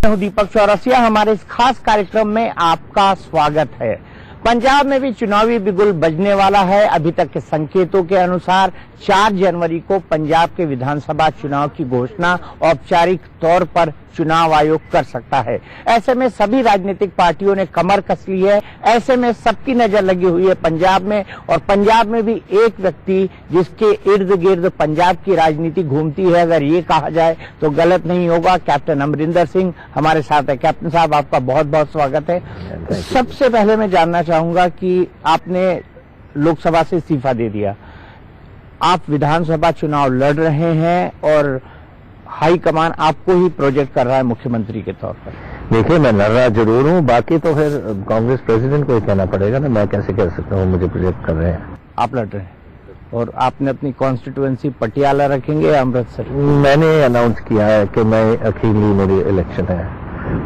मैं हूं दीपक चौरसिया। हमारे इस खास कार्यक्रम में आपका स्वागत है। पंजाब में भी चुनावी बिगुल बजने वाला है। अभी तक के संकेतों के अनुसार 4 जनवरी को पंजाब के विधानसभा चुनाव की घोषणा औपचारिक तौर पर चुनाव आयोग कर सकता है। ऐसे में सभी राजनीतिक पार्टियों ने कमर कस ली है। ऐसे में सबकी नजर लगी हुई है पंजाब में, और पंजाब में भी एक व्यक्ति जिसके इर्द गिर्द पंजाब की राजनीति घूमती है, अगर ये कहा जाए तो गलत नहीं होगा। कैप्टन अमरिंदर सिंह हमारे साथ है। कैप्टन साहब, आपका बहुत बहुत स्वागत है। सबसे पहले मैं जानना चाहूंगा कि आपने लोकसभा से इस्तीफा दे दिया, आप विधानसभा चुनाव लड़ रहे हैं और हाईकमान आपको ही प्रोजेक्ट कर रहा है मुख्यमंत्री के तौर पर। देखिए, मैं लड़ रहा जरूर हूँ, बाकी तो फिर कांग्रेस प्रेसिडेंट को ही कहना पड़ेगा ना, मैं कैसे कह सकता हूँ मुझे प्रोजेक्ट कर रहे हैं। आप लड़ रहे हैं और आपने अपनी कॉन्स्टिट्यूएंसी पटियाला रखेंगे या अमृतसर? मैंने अनाउंस किया है कि मैं अकेली मेरी इलेक्शन है,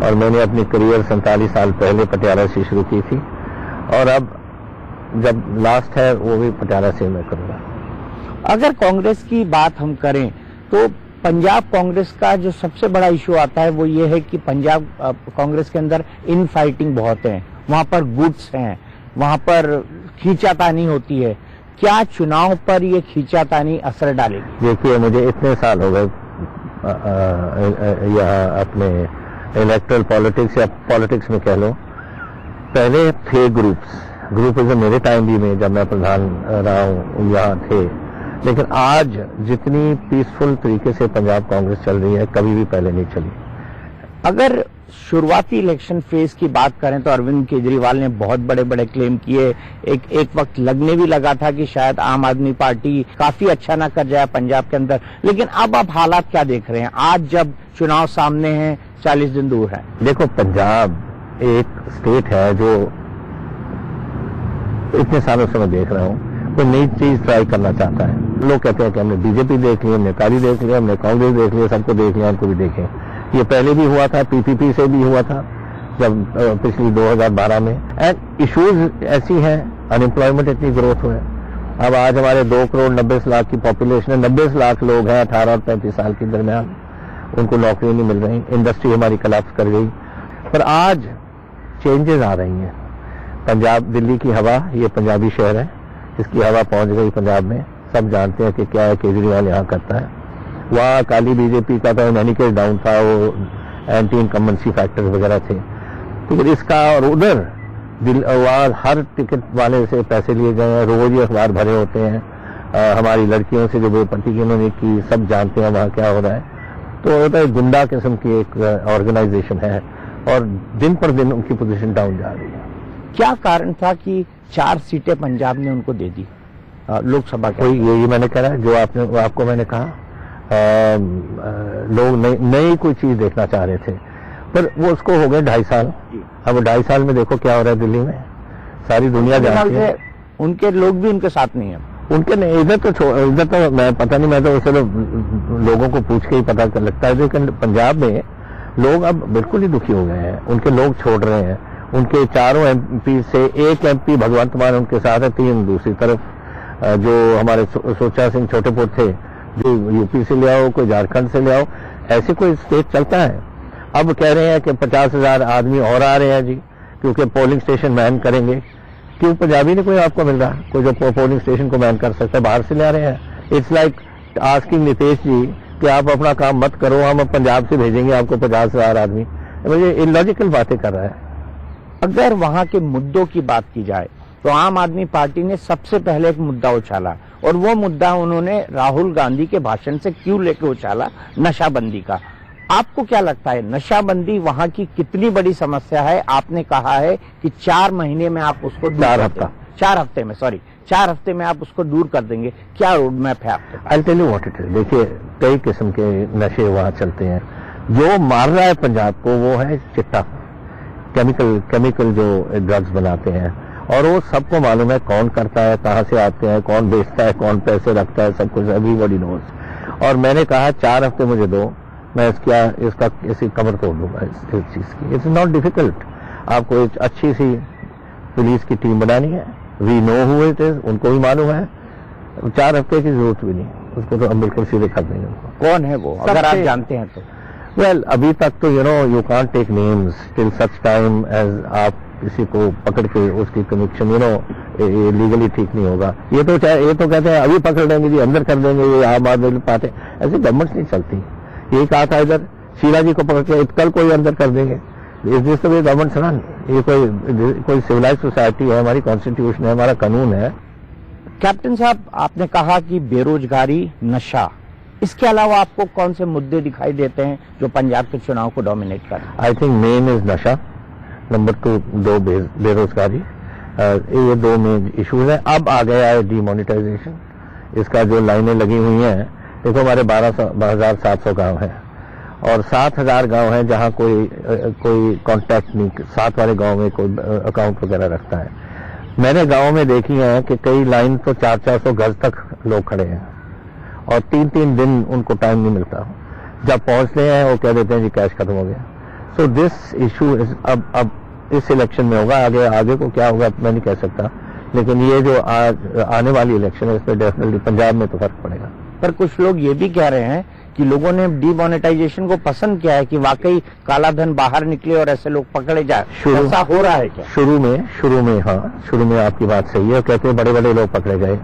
और मैंने अपनी करियर 47 साल पहले पटियाला से शुरू की थी, और अब जब लास्ट है वो भी पटियाला से मैं करूंगा। अगर कांग्रेस की बात हम करें तो पंजाब कांग्रेस का जो सबसे बड़ा इशू आता है वो ये है कि पंजाब कांग्रेस के अंदर इन फाइटिंग बहुत है, वहां पर गुट्स हैं, वहां पर खींचातानी होती है। क्या चुनाव पर ये खींचातानी असर डालेगी? देखिए, मुझे इतने साल हो गए यहाँ अपने इलेक्ट्रल पॉलिटिक्स या पॉलिटिक्स में कह लो। पहले थे ग्रुपिज्म मेरे टाइम भी में, जब मैं प्रधान रहा हूँ यहाँ थे, लेकिन आज जितनी पीसफुल तरीके से पंजाब कांग्रेस चल रही है कभी भी पहले नहीं चली। अगर शुरुआती इलेक्शन फेज की बात करें तो अरविंद केजरीवाल ने बहुत बड़े बड़े क्लेम किए। एक वक्त लगने भी लगा था कि शायद आम आदमी पार्टी काफी अच्छा ना कर जाए पंजाब के अंदर, लेकिन अब आप हालात क्या देख रहे हैं आज जब चुनाव सामने हैं, 40 दिन दूर है? देखो, पंजाब एक स्टेट है जो इतने सालों से मैं देख रहा हूँ कोई नई चीज ट्राई करना चाहता है। लोग कहते हैं कि हमने बीजेपी देख ली, हमने अकाली देख लिया, हमने कांग्रेस देख लिया, सबको देख लिया, उनको भी देखें। ये पहले भी हुआ था, पीपीपी से भी हुआ था जब पिछली 2012 में। एंड इश्यूज ऐसी हैं, अनएम्प्लॉयमेंट इतनी ग्रोथ हुआ है। अब आज हमारे 2 करोड़ 90 लाख की पॉपुलेशन है, 90 लाख लोग हैं 18 और 35 साल के दरमियान, उनको नौकरी नहीं मिल रही, इंडस्ट्री हमारी कोलैप्स कर गई। पर आज चेंजेस आ रही हैं। पंजाब, दिल्ली की हवा, ये पंजाबी शहर है, इसकी हवा पहुंच गई पंजाब में। सब जानते हैं कि क्या है केजरीवाल यहाँ करता है। वहाँ काली बीजेपी का तो मैनी केस डाउन था, वो एंटी इनकम्बेंसी फैक्टर्स वगैरह थे। तो इसका, और उधर वहाँ हर टिकट वाले से पैसे लिए गए हैं, रोज ही अखबार भरे होते हैं। हमारी लड़कियों से जो बेपत्ती की उन्होंने की, सब जानते हैं वहाँ क्या हो रहा है। तो होता है गुंडा किस्म की एक ऑर्गेनाइजेशन है, और दिन पर दिन उनकी पोजीशन डाउन जा रही है। क्या कारण था कि 4 सीटें पंजाब ने उनको दे दी लोकसभा के? यही मैंने कह रहा है, जो आपको मैंने कहा, लोग नई कोई चीज देखना चाह रहे थे, पर वो उसको हो गए 2.5 साल। अब 2.5 साल में देखो क्या हो रहा है दिल्ली में, सारी दुनिया जानती है। उनके लोग भी उनके साथ नहीं है। उनके नहीं, इधर तो मैं पता नहीं, मैं तो उसे लोगों को पूछ के ही पता कर लगता है। लेकिन पंजाब में लोग अब बिल्कुल ही दुखी हो गए हैं, उनके लोग छोड़ रहे हैं। उनके 4 एमपी से 1 एमपी भगवंत मान उनके साथ है, 3 दूसरी तरफ। जो हमारे सोचा सिंह छोटेपुर थे, जो यूपी से ले आओ, कोई झारखंड से ले आओ, ऐसे कोई स्टेट चलता है। अब कह रहे हैं कि 50,000 आदमी और आ रहे हैं जी, क्योंकि पोलिंग स्टेशन मैन करेंगे। क्यों पंजाबी ने कोई आपको मिल रहा है कोई जो पोलिंग स्टेशन को मैन कर सकता है? बाहर से ले आ रहे हैं। It's like asking Nitish ji कि आप अपना काम मत करो, हम पंजाब से भेजेंगे आपको 50,000 आदमी। मुझे इलॉजिकल बातें कर रहा है। अगर वहां के मुद्दों की बात की जाए तो आम आदमी पार्टी ने सबसे पहले एक मुद्दा उछाला, और वो मुद्दा उन्होंने राहुल गांधी के भाषण से क्यों लेके उछाला, नशाबंदी का। आपको क्या लगता है नशाबंदी वहां की कितनी बड़ी समस्या है? आपने कहा है कि 4 महीने में आप उसको 4 हफ्ते में आप उसको दूर कर देंगे। क्या रोड मैप है आपके पास? I tell you what it is. देखिए, कई किस्म के नशे वहां चलते हैं। जो मार रहा है पंजाब को वो है चिट्टा, केमिकल जो ड्रग्स बनाते हैं, और वो सबको मालूम है कौन करता है, कहां से आते हैं, कौन बेचता है, कौन पैसे रखता है, सब कुछ एवरीबॉडी नोज। और मैंने कहा 4 हफ्ते मुझे दो, मैं इसकी कमर तोड़ दूंगा इस चीज की। It's not difficult. आपको एक अच्छी सी पुलिस की टीम बनानी है, we know who it is, उनको भी मालूम है। 4 हफ्ते की जरूरत भी नहीं, उसको तो हम बिल्कुल सीधे कर देंगे। कौन है वो, अगर आप जानते हैं तो? वेल अभी तक तो you can't take names till such time as आप किसी को पकड़ के उसकी कनेक्शन लीगली ठीक नहीं होगा। ये तो कहते हैं अभी पकड़ लेंगे जी, अंदर कर देंगे, ये आम आदमी पाते, ऐसी गवर्नमेंट नहीं चलती। ये कहा था इधर शीला जी को पकड़ के कल कोई अंदर कर देंगे। इस दिस तो गवर्नमेंट रन। ये कोई सिविलाइज सोसाइटी है, हमारी कॉन्स्टिट्यूशन है, हमारा कानून है। कैप्टन साहब, आपने कहा कि बेरोजगारी, नशा, इसके अलावा आपको कौन से मुद्दे दिखाई देते हैं जो पंजाब के चुनाव को डोमिनेट कर रहे हैं? आई थिंक मेन इज नशा, नंबर 2 बेरोजगारी। ये 2 मेन इश्यूज हैं। अब आ गया है डीमोनेटाइजेशन। इसका जो लाइनें लगी हुई हैं, देखो हमारे 12,700 गांव हैं और 7,000 गांव हैं जहां कोई कांटेक्ट नहीं, 7 वाले गांव में कोई अकाउंट वगैरह रखता है। मैंने गांव में देखी है कि कई लाइन तो 400-400 गज तक लोग खड़े हैं और 3-3 दिन उनको टाइम नहीं मिलता। जब पहुंचते हैं वो कह देते हैं जी कैश खत्म हो गया। सो दिस इशू इज अब इस इलेक्शन में होगा। आगे को क्या होगा मैं नहीं कह सकता, लेकिन ये जो आने वाली इलेक्शन है इसमें डेफिनेटली पंजाब में तो फर्क पड़ेगा। पर कुछ लोग ये भी कह रहे हैं कि लोगों ने डीमोनेटाइजेशन को पसंद किया है कि वाकई काला धन बाहर निकले और ऐसे लोग पकड़े जाए। ऐसा हो रहा है क्या? शुरू में आपकी बात सही है। कहते हैं बड़े बड़े लोग पकड़े गए,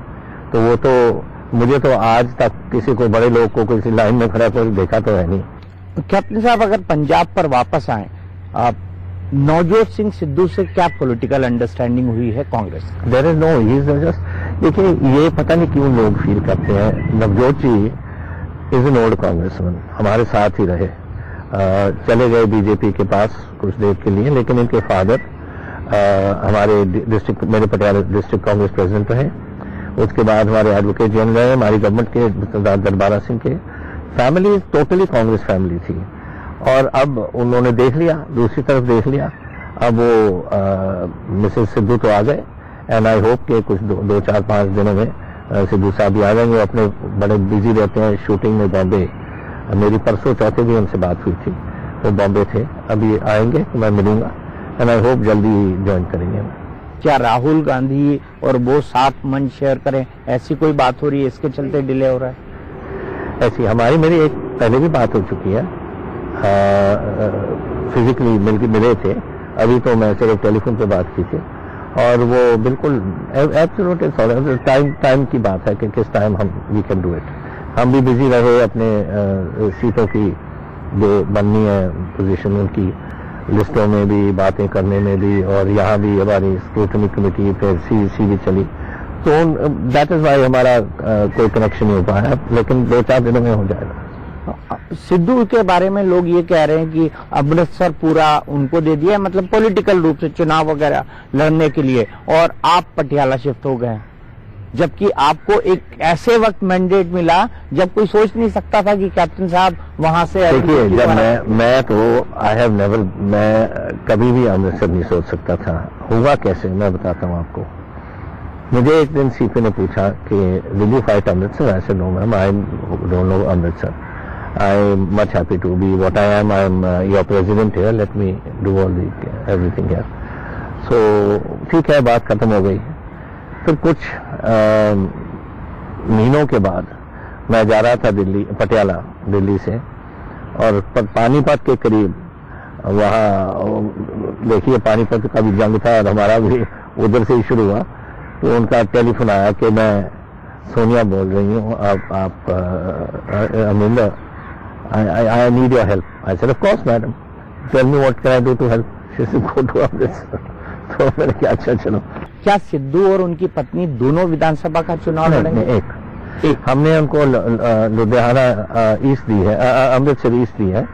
तो वो तो मुझे तो आज तक किसी को बड़े लोग को किसी लाइन में खड़ा कर देखा तो है नहीं। कैप्टन साहब, अगर पंजाब पर वापस आए, आप नवजोत सिंह सिद्धू से क्या पॉलिटिकल अंडरस्टैंडिंग हुई है Congress? There is no he is just, देखिए ये पता नहीं क्यों लोग फील करते हैं। Navjot ji is an old Congressman, हमारे साथ ही रहे, चले गए बीजेपी के पास कुछ देर के लिए, लेकिन इनके फादर हमारे डिस्ट्रिक्ट, मेरे पटियाला डिस्ट्रिक्ट कांग्रेस प्रेसिडेंट रहे। उसके बाद हमारे एडवोकेट जनरल रहे, हमारी गवर्नमेंट के दरबारा सिंह के। फैमिली टोटली कांग्रेस फैमिली थी और अब उन्होंने देख लिया, दूसरी तरफ देख लिया। अब वो मिसेस सिद्धू तो आ गए एंड आई होप के कुछ 2-4-5 दिनों में सिद्धू साहब भी आ जाएंगे। अपने बड़े बिजी रहते हैं शूटिंग में बॉम्बे। मेरी परसों चौथे भी उनसे बात हुई थी, वो बॉम्बे थे, अभी आएंगे तो मैं मिलूंगा एंड आई होप जल्दी ज्वाइन करेंगे। क्या राहुल गांधी और वो साथ मंच शेयर करें, ऐसी कोई बात हो रही है, इसके चलते डिले हो रहा है? ऐसी हमारी मेरी एक पहले भी बात हो चुकी है, फिजिकली मिले थे। अभी तो मैं सिर्फ टेलीफोन पे बात की थी और वो बिल्कुल एब्सोल्यूट टाइम की बात है कि किस time we can do it. हम भी बिजी रहे अपने सीटों की जो बननी है पोजीशन, उनकी लिस्टों में भी, बातें करने में भी, और यहाँ भी हमारी स्क्रूटनी कमेटी फिर सीईसी भी चली, तो दैट इज वाई हमारा कोई कनेक्शन नहीं हो पाया, लेकिन 2-4 दिनों में हो जाएगा। सिद्धू के बारे में लोग ये कह रहे हैं कि अमृतसर पूरा उनको दे दिया, मतलब पॉलिटिकल रूप से चुनाव वगैरह लड़ने के लिए, और आप पटियाला शिफ्ट हो गए, जबकि आपको एक ऐसे वक्त मैंडेट मिला जब कोई सोच नहीं सकता था कि कैप्टन साहब वहां से। देखिए, जब मैं तो आई हैव नेवर, मैं कभी भी अमृतसर नहीं सोच सकता था। हुआ कैसे मैं बताता हूँ आपको। मुझे एक दिन सीपी ने पूछा कि will you fight Amritsar? I said no ma'am, I don't know Amritsar, I am much happy to be what I am your president here, let me do all the everything here. So ठीक है, बात खत्म हो गई। फिर कुछ महीनों के बाद मैं जा रहा था पटियाला दिल्ली से, और पानीपत के करीब, वहाँ देखिए पानीपत का भी जंग था और हमारा भी उधर से ही शुरू हुआ, तो उनका टेलीफोन आया कि मैं सोनिया बोल रही हूँ, आप Aminder, I need your help. I said of course madam, tell me what can I do to help. She said go to Amritsar. तो मैंने कहा अच्छा चलो। क्या सिद्धू और उनकी पत्नी दोनों विधानसभा का चुनाव लड़ेंगे? एक हमने उनको लुधियाना ईस्ट दी है, अमृतसर ईस्ट दी है,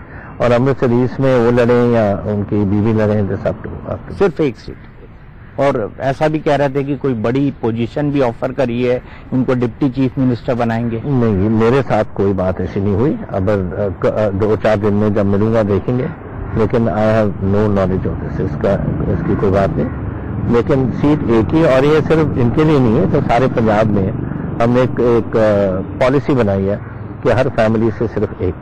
और अमृतसर ईस्ट में वो लड़े या उनकी बीवी लड़े, सिर्फ एक सीट। और ऐसा भी कह रहे थे कि कोई बड़ी पोजीशन भी ऑफर करी है, उनको डिप्टी चीफ मिनिस्टर बनाएंगे। नहीं, मेरे साथ कोई बात ऐसी नहीं हुई। अब 2-4 दिन में जब मिलूंगा देखेंगे, लेकिन I have no knowledge of this, इसकी कोई बात नहीं। लेकिन सीट एक ही, और ये सिर्फ इनके लिए नहीं है, तो सारे पंजाब में हमने एक पॉलिसी बनाई है कि हर फैमिली से सिर्फ एक।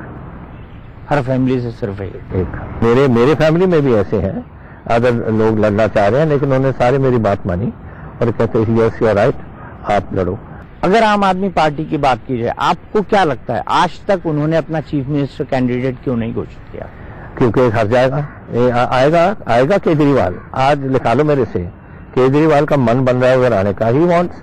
हर फैमिली से सिर्फ एक। मेरे फैमिली में भी ऐसे हैं, अदर लोग लड़ना चाह रहे हैं, लेकिन उन्होंने सारे मेरी बात मानी और कहते हैं यस यू आर राइट, आप लड़ो। अगर आम आदमी पार्टी की बात की जाए, आपको क्या लगता है आज तक उन्होंने अपना चीफ मिनिस्टर कैंडिडेट क्यों नहीं घोषित किया? क्योंकि हर जाएगा, आएगा केजरीवाल। आज निकालो लो मेरे से, केजरीवाल का मन बन रहा है उधर आने का। ही वांट्स,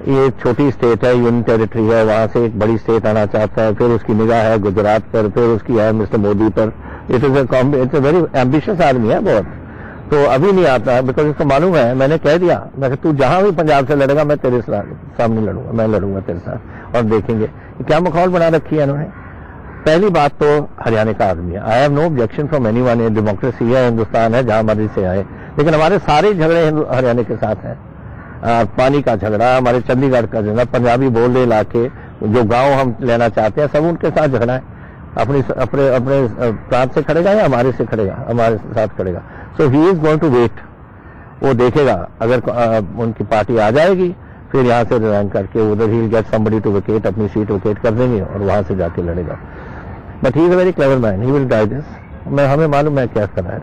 ये छोटी स्टेट है, यूनियन टेरिटरी है, वहां से एक बड़ी स्टेट आना चाहता है। फिर उसकी निगाह है गुजरात पर, फिर उसकी है मिस्टर मोदी पर। इट्स अ वेरी एम्बिशियस आदमी है बहुत। तो अभी नहीं आता है बिकॉज इसको मालूम है, मैंने कह दिया, मैं तू जहां भी पंजाब से लड़ेगा मैं तेरे सामने लड़ूंगा, मैं लड़ूंगा तेरे साथ, और देखेंगे क्या माहौल बना रखी है इन्होंने। पहली बात तो हरियाणा का आदमी है। I have no objection from anyone. Democracy है, हिंदुस्तान है, जहां मर्जी से आए, लेकिन हमारे सारे झगड़े हरियाणा के साथ हैं। पानी का झगड़ा, हमारे चंडीगढ़ का झगड़ा, पंजाबी बोल रहे इलाके जो गांव हम लेना चाहते हैं, सब उनके साथ झगड़ा है। अपने प्रांत से खड़ेगा या हमारे से खड़ेगा, हमारे साथ खड़ेगा। So he is going to wait, वो देखेगा। अगर उनकी पार्टी आ जाएगी फिर यहाँ से रिजाइन करके उधर ही गेट समबडी टू विकेट, अपनी सीट विकेट कर देंगे और वहां से जाके लड़ेगा। But he is a very clever man, he will guide this. हमें मालूम है क्या कर रहा है,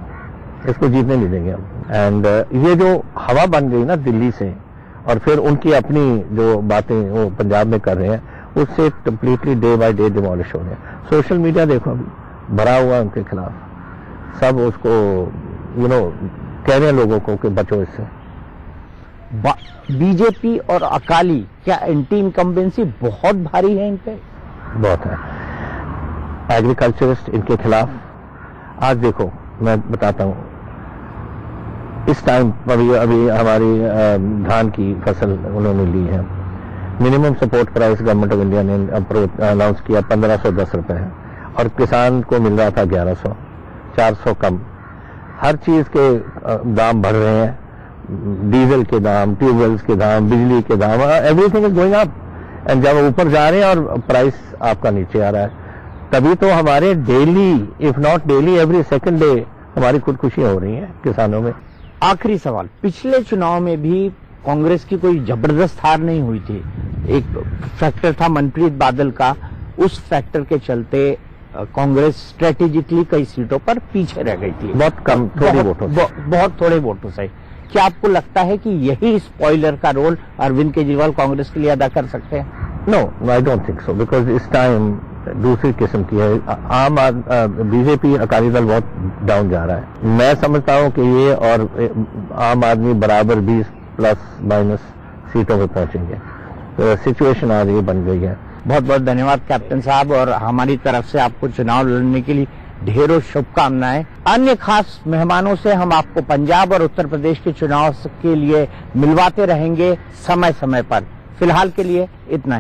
इसको जीतने नहीं देंगे हम। एंड ये जो हवा बन गई ना दिल्ली से, और फिर उनकी अपनी जो बातें वो पंजाब में कर रहे हैं, उससे completely day by day demolish हो गया। सोशल मीडिया देखो अभी भरा हुआ उनके खिलाफ, सब उसको कह रहे हैं लोगों को कि बचो इससे। बीजेपी और अकाली, क्या एंटी इनकम्बेंसी बहुत भारी है इन पे? बहुत है। एग्रीकल्चरिस्ट इनके खिलाफ, आज देखो मैं बताता हूं, इस टाइम अभी हमारी धान की फसल उन्होंने ली है। Minimum support price government of India ने अनाउंस किया 1510 रुपए है, और किसान को मिल रहा था 1100, 400 कम। हर चीज के दाम बढ़ रहे हैं, डीजल के दाम, ट्यूबवेल्स के दाम, बिजली के दाम, everything is going up. And जब ऊपर जा रहे हैं और प्राइस आपका नीचे आ रहा है, तभी तो हमारे daily, if not daily, every second day हमारी खुदकुशियां हो रही हैं किसानों में। आखिरी सवाल, पिछले चुनाव में भी कांग्रेस की कोई जबरदस्त हार नहीं हुई थी। एक फैक्टर था मनप्रीत बादल का, उस फैक्टर के चलते कांग्रेस स्ट्रेटेजिकली कई सीटों पर पीछे रह गई थी, बहुत कम, थोड़े वोटों से। बहुत थोड़े वोटों से। क्या आपको लगता है कि यही स्पॉइलर का रोल अरविंद केजरीवाल कांग्रेस के लिए अदा कर सकते हैं? No, I don't think so, because इस टाइम दूसरी किस्म की है। बीजेपी अकाली दल बहुत डाउन जा रहा है। मैं समझता हूं कि ये और आम आदमी बराबर 20 प्लस माइनस सीटों पर पहुंचेंगे। तो सिचुएशन आज ये बन गई है। बहुत बहुत धन्यवाद कैप्टन साहब, और हमारी तरफ से आपको चुनाव लड़ने के लिए ढेरों शुभकामनाएं। अन्य खास मेहमानों से हम आपको पंजाब और उत्तर प्रदेश के चुनाव के लिए मिलवाते रहेंगे समय समय पर। फिलहाल के लिए इतना ही।